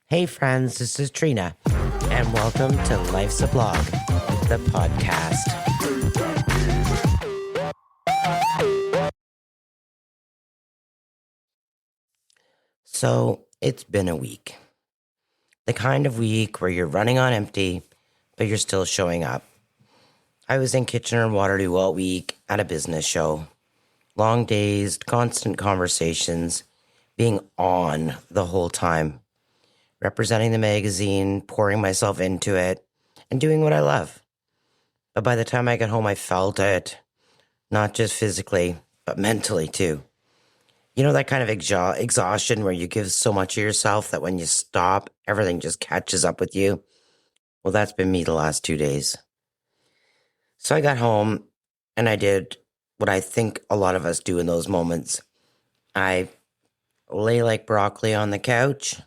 Hey friends, this is Trina, and welcome to Life's a Blog, the podcast. So, it's been a week. The kind of week where you're running on empty, but you're still showing up. I was in Kitchener and Waterloo all week at a business show. Long days, constant conversations, being on the whole time. Representing the magazine, pouring myself into it, and doing what I love. But by the time I got home, I felt it, not just physically, but mentally too. You know that kind of exhaustion where you give so much of yourself that when you stop, everything just catches up with you? Well, that's been me the last 2 days. So I got home and I did what I think a lot of us do in those moments. I lay like broccoli on the couch,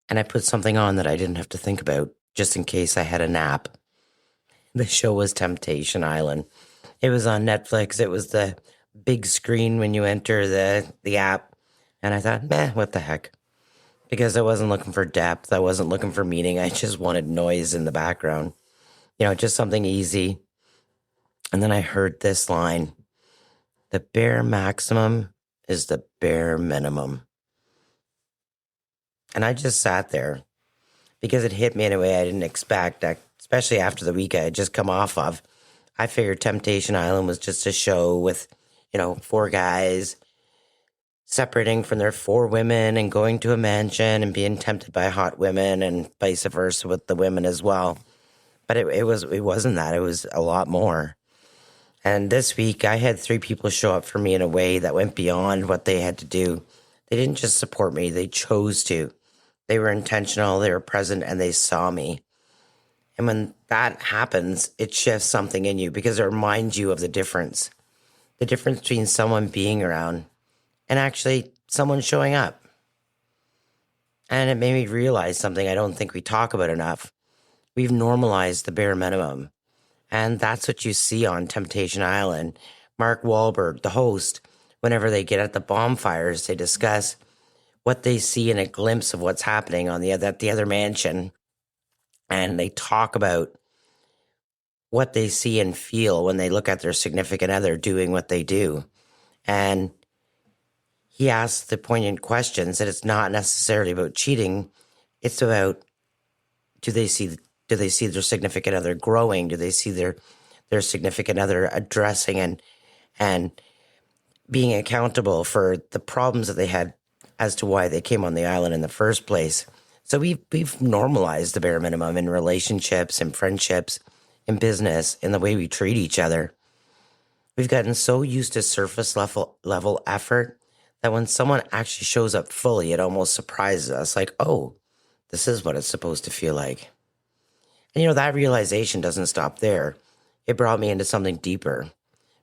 and I put something on that I didn't have to think about, just in case I had a nap. The show was Temptation Island. It was on Netflix. It was the big screen when you enter the app. And I thought, what the heck? Because I wasn't looking for depth. I wasn't looking for meaning. I just wanted noise in the background. Just something easy. And then I heard this line: the bare maximum is the bare minimum. And I just sat there because it hit me in a way I didn't expect, especially after the week I had just come off of. I figured Temptation Island was just a show with, 4 guys separating from their 4 women and going to a mansion and being tempted by hot women and vice versa with the women as well. But it wasn't that. It was a lot more. And this week I had 3 people show up for me in a way that went beyond what they had to do. They didn't just support me. They chose to. They were intentional, they were present, and they saw me. And when that happens, it shifts something in you because it reminds you of the difference between someone being around and actually someone showing up. And it made me realize something I don't think we talk about enough. We've normalized the bare minimum. And that's what you see on Temptation Island. Mark Wahlberg, the host, whenever they get at the bonfires, they discuss what they see in a glimpse of what's happening at the other mansion. And they talk about what they see and feel when they look at their significant other doing what they do. And he asks the poignant questions that it's not necessarily about cheating. It's about, do they see their significant other growing? Do they see their significant other addressing and being accountable for the problems that they had as to why they came on the island in the first place? So we've normalized the bare minimum in relationships and friendships, in business, in the way we treat each other. We've gotten so used to surface level effort that when someone actually shows up fully, it almost surprises us, like, oh, this is what it's supposed to feel like. And that realization doesn't stop there. It brought me into something deeper,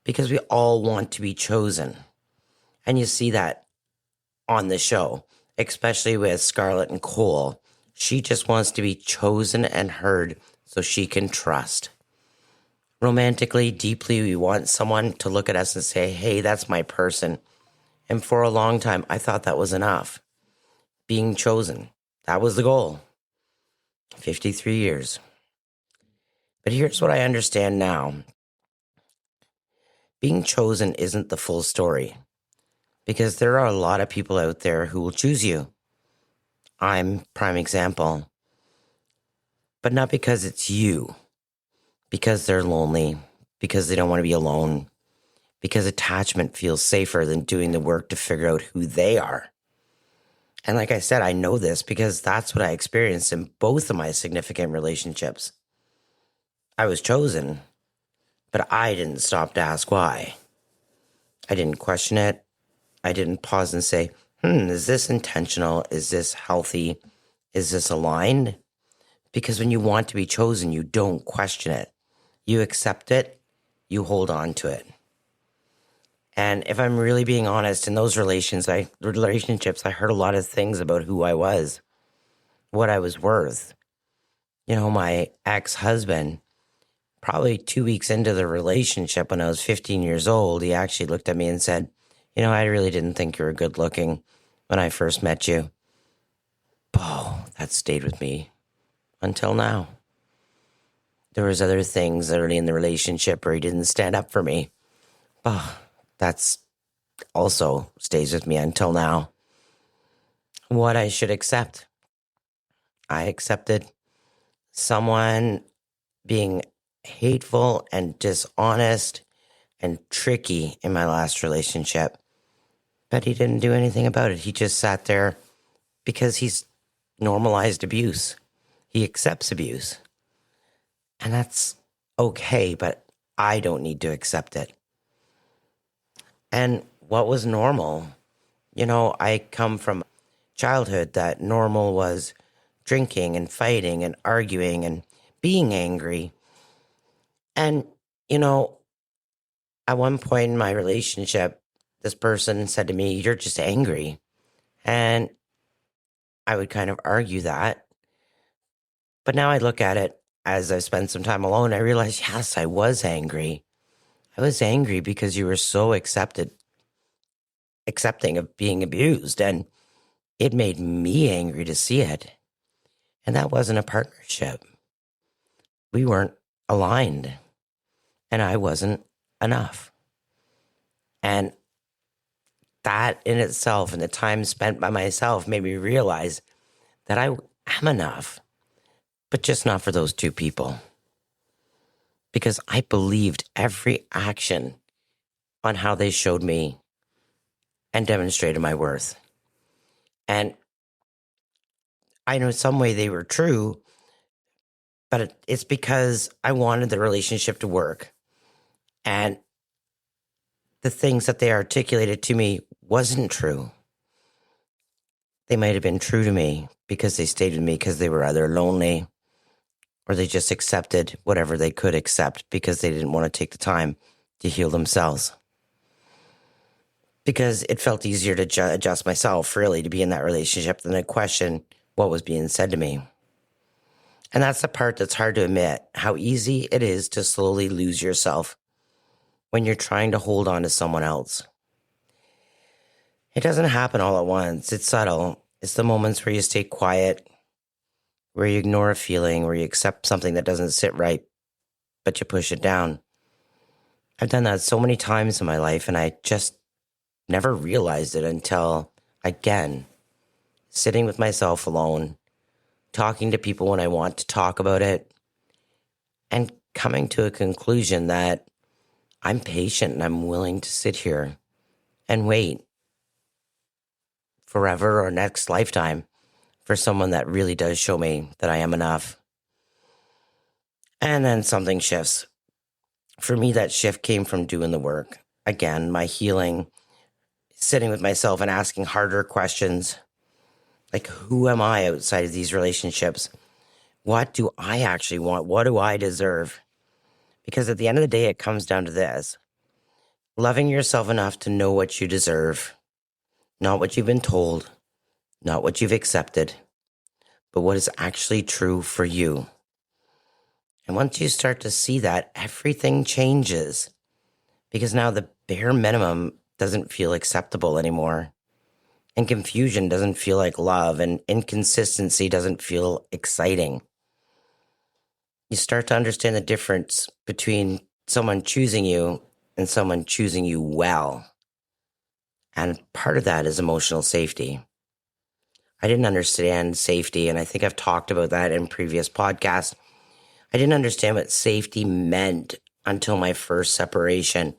because we all want to be chosen. And you see that on the show, especially with Scarlett and Cole. She just wants to be chosen and heard so she can trust. Romantically, deeply, we want someone to look at us and say, hey, that's my person. And for a long time, I thought that was enough. Being chosen, that was the goal. 53 years. But here's what I understand now. Being chosen isn't the full story, because there are a lot of people out there who will choose you. I'm prime example. But not because it's you. Because they're lonely. Because they don't want to be alone. Because attachment feels safer than doing the work to figure out who they are. And like I said, I know this because that's what I experienced in both of my significant relationships. I was chosen, but I didn't stop to ask why. I didn't question it. I didn't pause and say, is this intentional? Is this healthy? Is this aligned? Because when you want to be chosen, you don't question it. You accept it. You hold on to it. And if I'm really being honest, in those relationships, I heard a lot of things about who I was, what I was worth. My ex-husband, probably 2 weeks into the relationship when I was 15 years old, he actually looked at me and said, I really didn't think you were good looking when I first met you. Oh, that stayed with me until now. There was other things early in the relationship where he didn't stand up for me. Oh, that's also stays with me until now. What I should accept. I accepted someone being hateful and dishonest and tricky in my last relationship. But he didn't do anything about it. He just sat there because he's normalized abuse. He accepts abuse. And that's okay, but I don't need to accept it. And what was normal? I come from childhood that normal was drinking and fighting and arguing and being angry. And, at one point in my relationship, this person said to me, "You're just angry." And I would kind of argue that. But now I look at it as I spend some time alone. I realize, yes, I was angry. I was angry because you were so accepting of being abused. And it made me angry to see it. And that wasn't a partnership. We weren't aligned. And I wasn't enough. And that in itself and the time spent by myself made me realize that I am enough, but just not for those two people. Because I believed every action on how they showed me and demonstrated my worth. And I know some way they were true, but it's because I wanted the relationship to work. And the things that they articulated to me wasn't true. They might have been true to me because they stayed with me because they were either lonely or they just accepted whatever they could accept because they didn't want to take the time to heal themselves. Because it felt easier to adjust myself, really, to be in that relationship than to question what was being said to me. And that's the part that's hard to admit, how easy it is to slowly lose yourself when you're trying to hold on to someone else. It doesn't happen all at once. It's subtle. It's the moments where you stay quiet, where you ignore a feeling, where you accept something that doesn't sit right, but you push it down. I've done that so many times in my life, and I just never realized it until, again, sitting with myself alone, talking to people when I want to talk about it, and coming to a conclusion that I'm patient and I'm willing to sit here and wait forever or next lifetime for someone that really does show me that I am enough. And then something shifts. For me, that shift came from doing the work. Again, my healing, sitting with myself and asking harder questions. Like, who am I outside of these relationships? What do I actually want? What do I deserve? Because at the end of the day, it comes down to this. Loving yourself enough to know what you deserve. Not what you've been told. Not what you've accepted. But what is actually true for you. And once you start to see that, everything changes. Because now the bare minimum doesn't feel acceptable anymore. And confusion doesn't feel like love. And inconsistency doesn't feel exciting. You start to understand the difference between someone choosing you and someone choosing you well. And part of that is emotional safety. I didn't understand safety, and I think I've talked about that in previous podcasts. I didn't understand what safety meant until my first separation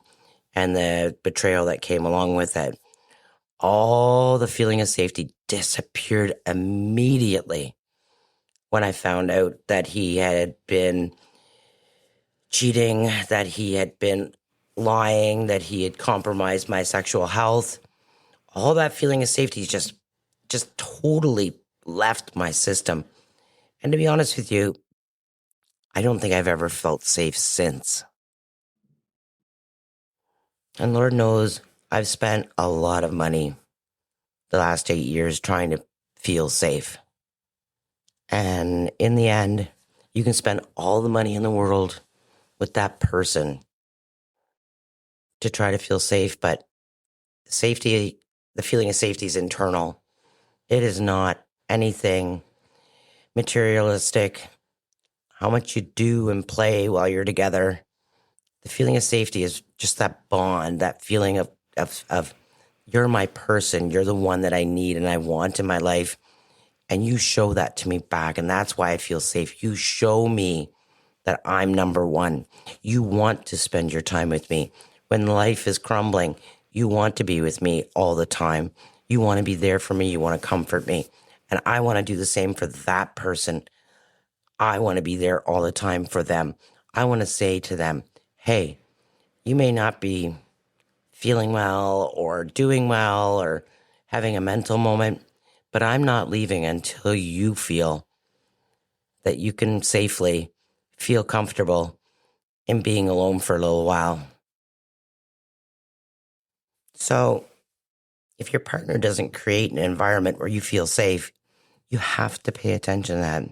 and the betrayal that came along with it. All the feeling of safety disappeared immediately when I found out that he had been cheating, that he had been lying, that he had compromised my sexual health. All that feeling of safety just totally left my system. And to be honest with you, I don't think I've ever felt safe since. And Lord knows I've spent a lot of money the last 8 years trying to feel safe. And in the end, you can spend all the money in the world with that person to try to feel safe, but safety, the feeling of safety is internal. It is not anything materialistic, how much you do and play while you're together. The feeling of safety is just that bond, that feeling of you're my person. You're the one that I need and I want in my life. And you show that to me back. And that's why I feel safe. You show me that I'm number one. You want to spend your time with me. When life is crumbling, you want to be with me all the time. You want to be there for me. You want to comfort me. And I want to do the same for that person. I want to be there all the time for them. I want to say to them, hey, you may not be feeling well or doing well or having a mental moment, but I'm not leaving until you feel that you can safely feel comfortable in being alone for a little while. So if your partner doesn't create an environment where you feel safe, you have to pay attention to that.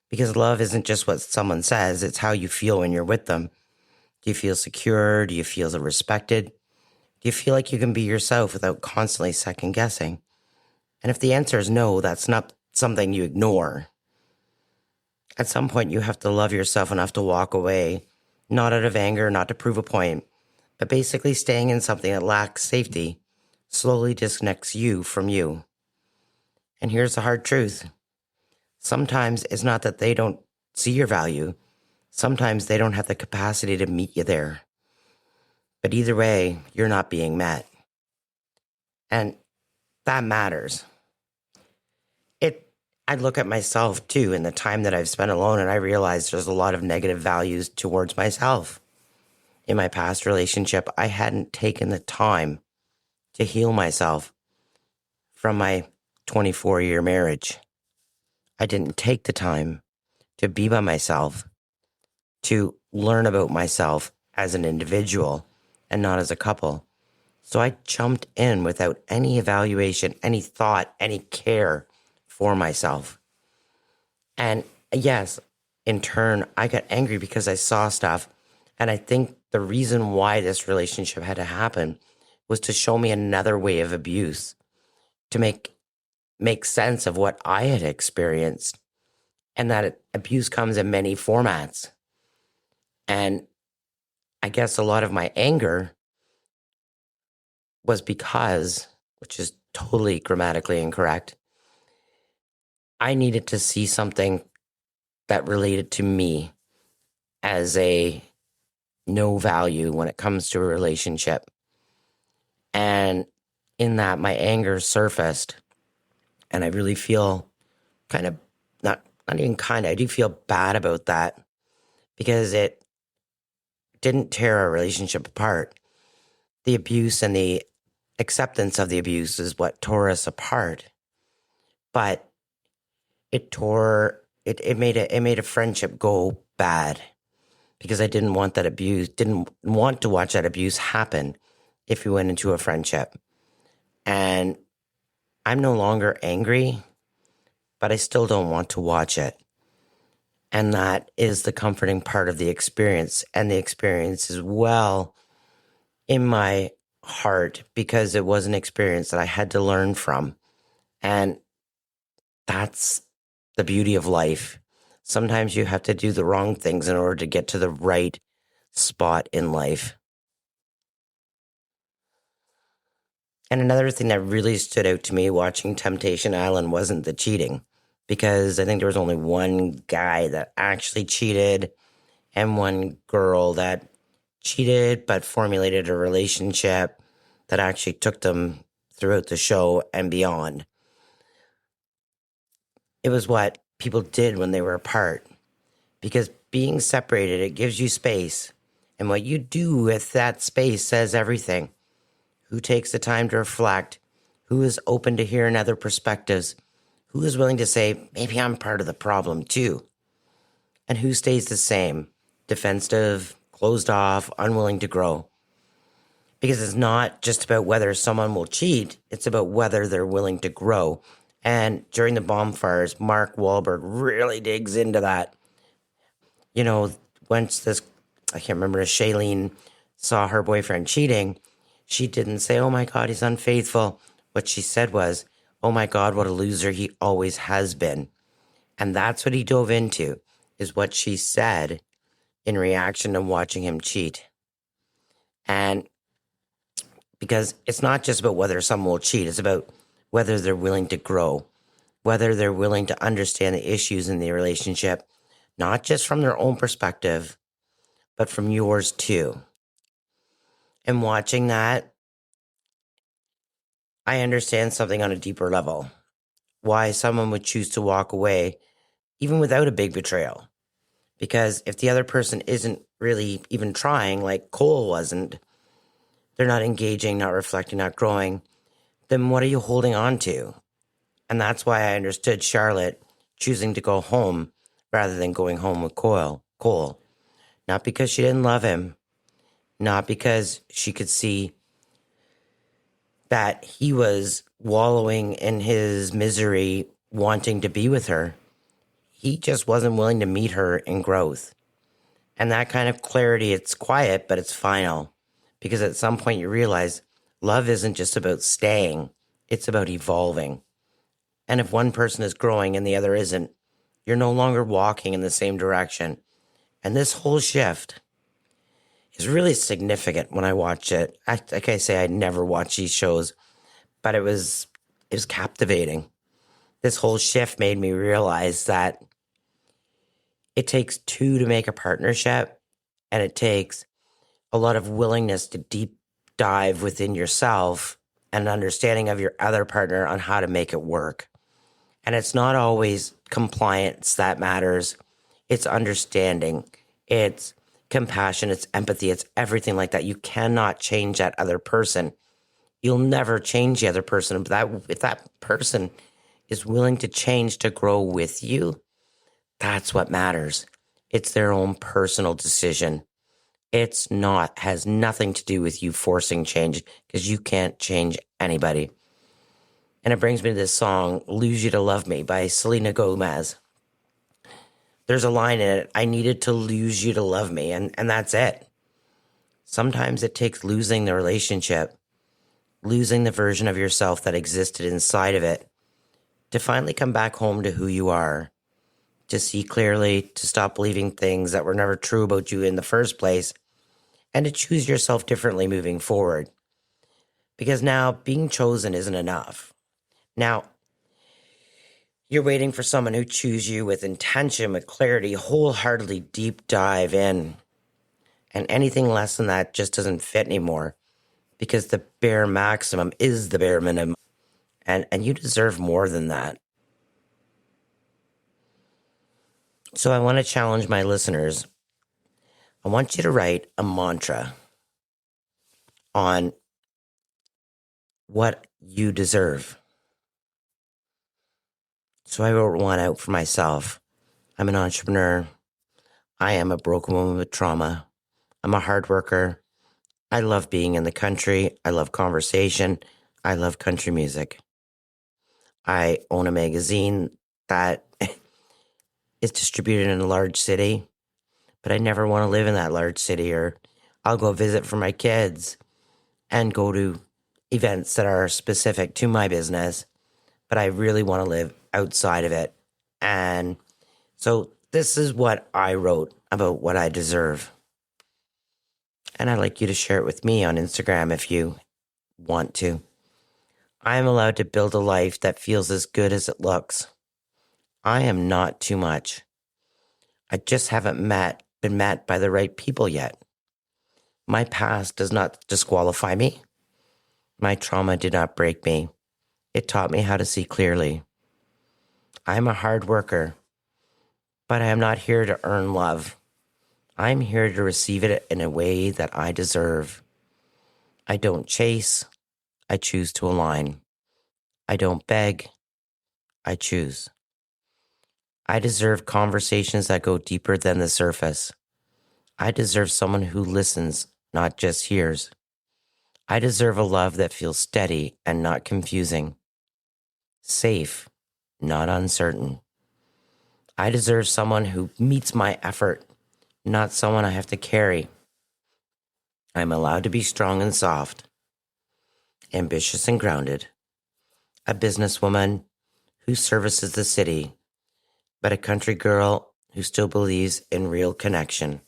Because love isn't just what someone says, it's how you feel when you're with them. Do you feel secure? Do you feel respected? Do you feel like you can be yourself without constantly second guessing? And if the answer is no, that's not something you ignore. At some point, you have to love yourself enough to walk away, not out of anger, not to prove a point, but basically staying in something that lacks safety slowly disconnects you from you. And here's the hard truth. Sometimes it's not that they don't see your value. Sometimes they don't have the capacity to meet you there. But either way, you're not being met. And that matters. I look at myself too in the time that I've spent alone, and I realize there's a lot of negative values towards myself. In my past relationship, I hadn't taken the time to heal myself from my 24-year marriage. I didn't take the time to be by myself, to learn about myself as an individual and not as a couple. So I jumped in without any evaluation, any thought, any care for myself. And yes, in turn, I got angry because I saw stuff. And I think the reason why this relationship had to happen was to show me another way of abuse, to make sense of what I had experienced, and that abuse comes in many formats. And I guess a lot of my anger was because, which is totally grammatically incorrect, I needed to see something that related to me as a no value when it comes to a relationship. And in that, my anger surfaced, and I really feel kind of, not even kind of, I do feel bad about that because it didn't tear our relationship apart. The abuse and the acceptance of the abuse is what tore us apart. But it made a friendship go bad because I didn't want that abuse, didn't want to watch that abuse happen if we went into a friendship. And I'm no longer angry, but I still don't want to watch it. And that is the comforting part of the experience. And the experience is well in my heart because it was an experience that I had to learn from. And that's the beauty of life. Sometimes you have to do the wrong things in order to get to the right spot in life. And another thing that really stood out to me watching Temptation Island wasn't the cheating, because I think there was only one guy that actually cheated and one girl that cheated but formulated a relationship that actually took them throughout the show and beyond. It was what people did when they were apart, because being separated, it gives you space. And what you do with that space says everything. Who takes the time to reflect? Who is open to hearing other perspectives? Who is willing to say, maybe I'm part of the problem too? And who stays the same, defensive, closed off, unwilling to grow? Because it's not just about whether someone will cheat, it's about whether they're willing to grow. And during the bonfires, Mark Wahlberg really digs into that. You know, once this, I can't remember, Shailene saw her boyfriend cheating, she didn't say, oh my God, he's unfaithful. What she said was, oh my God, what a loser he always has been. And that's what he dove into, is what she said in reaction to watching him cheat. And because it's not just about whether someone will cheat, it's about whether they're willing to grow, whether they're willing to understand the issues in the relationship, not just from their own perspective, but from yours too. And watching that, I understand something on a deeper level. Why someone would choose to walk away, even without a big betrayal. Because if the other person isn't really even trying, like Cole wasn't, they're not engaging, not reflecting, not growing, then what are you holding on to? And that's why I understood Charlotte choosing to go home rather than going home with Cole. Not because she didn't love him, not because she could see that he was wallowing in his misery, wanting to be with her. He just wasn't willing to meet her in growth. And that kind of clarity, it's quiet, but it's final. Because at some point you realize love isn't just about staying, it's about evolving. And if one person is growing and the other isn't, you're no longer walking in the same direction. And this whole shift is really significant when I watch it. Like I say, I never watch these shows, but it was captivating. This whole shift made me realize that it takes two to make a partnership, and it takes a lot of willingness to deep dive within yourself and an understanding of your other partner on how to make it work. And it's not always compliance that matters. It's understanding. It's compassion. It's empathy. It's everything like that. You cannot change that other person. You'll never change the other person. But if that person is willing to change to grow with you, that's what matters. It's their own personal decision. Has nothing to do with you forcing change, because you can't change anybody. And it brings me to this song, Lose You to Love Me by Selena Gomez. There's a line in it, I needed to lose you to love me, and that's it. Sometimes it takes losing the relationship, losing the version of yourself that existed inside of it, to finally come back home to who you are, to see clearly, to stop believing things that were never true about you in the first place, and to choose yourself differently moving forward. Because now being chosen isn't enough. Now, you're waiting for someone who chooses you with intention, with clarity, wholeheartedly deep dive in. And anything less than that just doesn't fit anymore, because the bare maximum is the bare minimum. And you deserve more than that. So I want to challenge my listeners. I want you to write a mantra on what you deserve. So I wrote one out for myself. I'm an entrepreneur. I am a broken woman with trauma. I'm a hard worker. I love being in the country. I love conversation. I love country music. I own a magazine that is distributed in a large city, but I never want to live in that large city, or I'll go visit for my kids and go to events that are specific to my business, but I really want to live outside of it. And so this is what I wrote about what I deserve. And I'd like you to share it with me on Instagram if you want to. I am allowed to build a life that feels as good as it looks. I am not too much. I just haven't been met by the right people yet. My past does not disqualify me. My trauma did not break me. It taught me how to see clearly. I am a hard worker, but I am not here to earn love. I'm here to receive it in a way that I deserve. I don't chase. I choose to align. I don't beg. I choose. I deserve conversations that go deeper than the surface. I deserve someone who listens, not just hears. I deserve a love that feels steady and not confusing. Safe, not uncertain. I deserve someone who meets my effort, not someone I have to carry. I'm allowed to be strong and soft, ambitious and grounded. a businesswoman who services the city, but a country girl who still believes in real connection.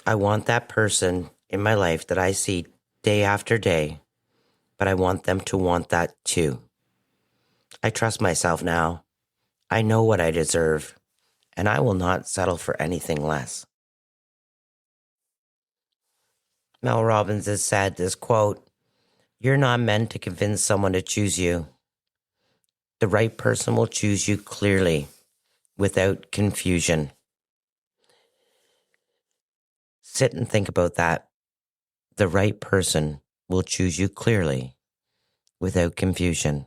I want that person in my life that I see day after day, but I want them to want that too. I trust myself now. I know what I deserve, and I will not settle for anything less. Mel Robbins has said this quote, "You're not meant to convince someone to choose you. The right person will choose you clearly, without confusion." Sit and think about that. The right person will choose you clearly, without confusion.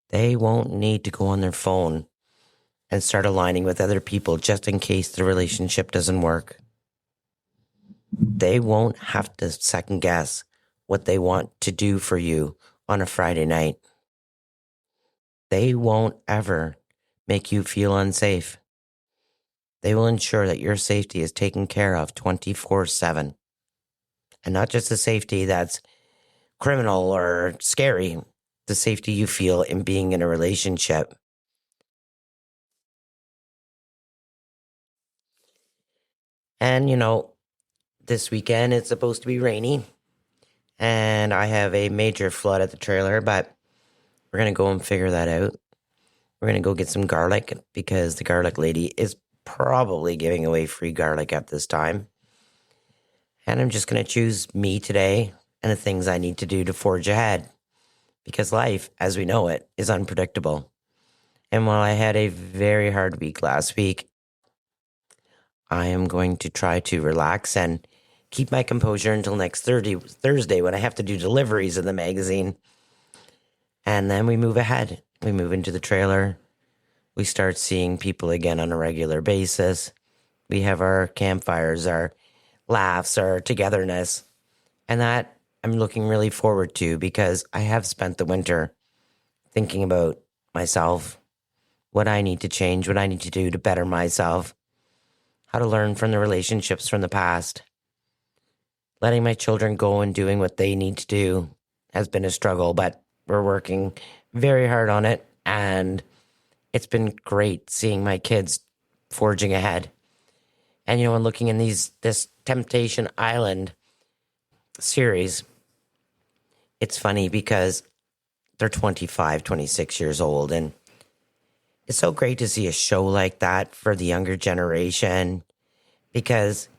They won't need to go on their phone and start aligning with other people just in case the relationship doesn't work. They won't have to second guess what they want to do for you on a Friday night. They won't ever make you feel unsafe. They will ensure that your safety is taken care of 24/7. And not just the safety that's criminal or scary, the safety you feel in being in a relationship. And, this weekend it's supposed to be rainy, and I have a major flood at the trailer, but we're going to go and figure that out. We're going to go get some garlic because the garlic lady is probably giving away free garlic at this time. And I'm just going to choose me today and the things I need to do to forge ahead, because life, as we know it, is unpredictable. And while I had a very hard week last week, I am going to try to relax and keep my composure until next Thursday when I have to do deliveries of the magazine. And then we move ahead. We move into the trailer. We start seeing people again on a regular basis. We have our campfires, our laughs, our togetherness. And that I'm looking really forward to, because I have spent the winter thinking about myself, what I need to change, what I need to do to better myself, how to learn from the relationships from the past. Letting my children go and doing what they need to do has been a struggle, but we're working very hard on it. And it's been great seeing my kids forging ahead. And, and looking in this Temptation Island series, it's funny because they're 25, 26 years old. And it's so great to see a show like that for the younger generation, because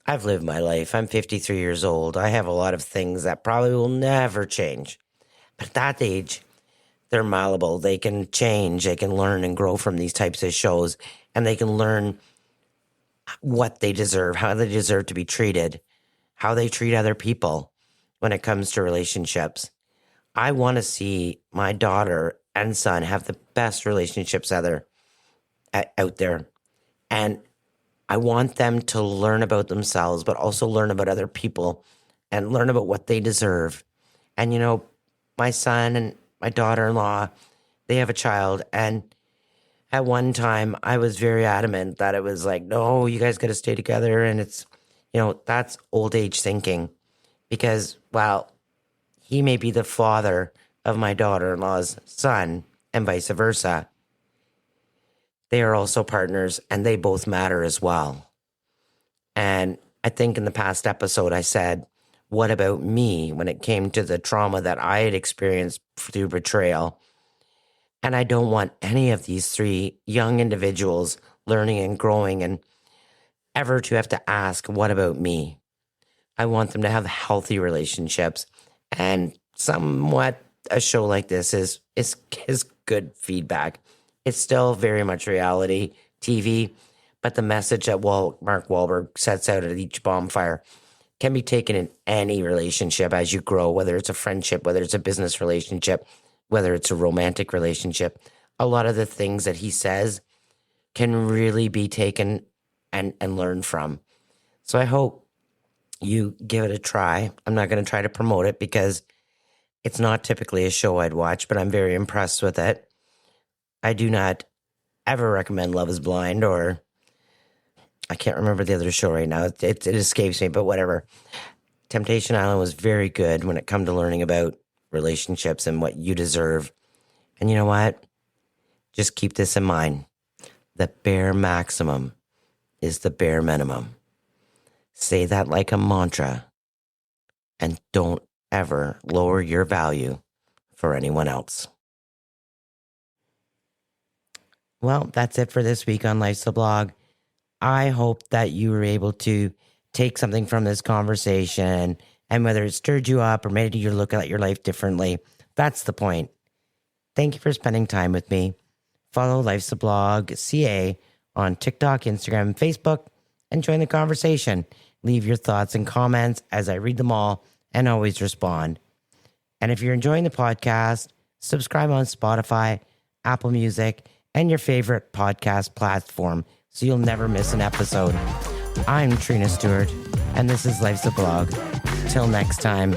I've lived my life. I'm 53 years old. I have a lot of things that probably will never change. But at that age, they're malleable. They can change. They can learn and grow from these types of shows. And they can learn what they deserve, how they deserve to be treated, how they treat other people when it comes to relationships. I want to see my daughter and son have the best relationships out there. And I want them to learn about themselves, but also learn about other people and learn about what they deserve. And, my son and my daughter-in-law, they have a child. And at one time, I was very adamant that it was like, no, you guys got to stay together. And it's, that's old age thinking, because, well, he may be the father of my daughter-in-law's son and vice versa. They are also partners, and they both matter as well. And I think in the past episode, I said, what about me when it came to the trauma that I had experienced through betrayal? And I don't want any of these three young individuals learning and growing and ever to have to ask, what about me? I want them to have healthy relationships. And somewhat a show like this is good feedback. It's still very much reality TV, but the message that Mark Wahlberg sets out at each bonfire can be taken in any relationship as you grow, whether it's a friendship, whether it's a business relationship, whether it's a romantic relationship. A lot of the things that he says can really be taken and learned from. So I hope you give it a try. I'm not going to try to promote it because it's not typically a show I'd watch, but I'm very impressed with it. I do not ever recommend Love is Blind, or I can't remember the other show right now. It escapes me, but whatever. Temptation Island was very good when it come to learning about relationships and what you deserve. And you know what? Just keep this in mind. The bare maximum is the bare minimum. Say that like a mantra, and don't ever lower your value for anyone else. Well, that's it for this week on Life's a Blog. I hope that you were able to take something from this conversation, and whether it stirred you up or made you look at your life differently, that's the point. Thank you for spending time with me. Follow Life's a Blog CA on TikTok, Instagram, and Facebook, and join the conversation. Leave your thoughts and comments as I read them all and always respond. And if you're enjoying the podcast, subscribe on Spotify, Apple Music, and your favorite podcast platform so you'll never miss an episode. I'm Trina Stewart, and this is Life's a Blog. Till next time.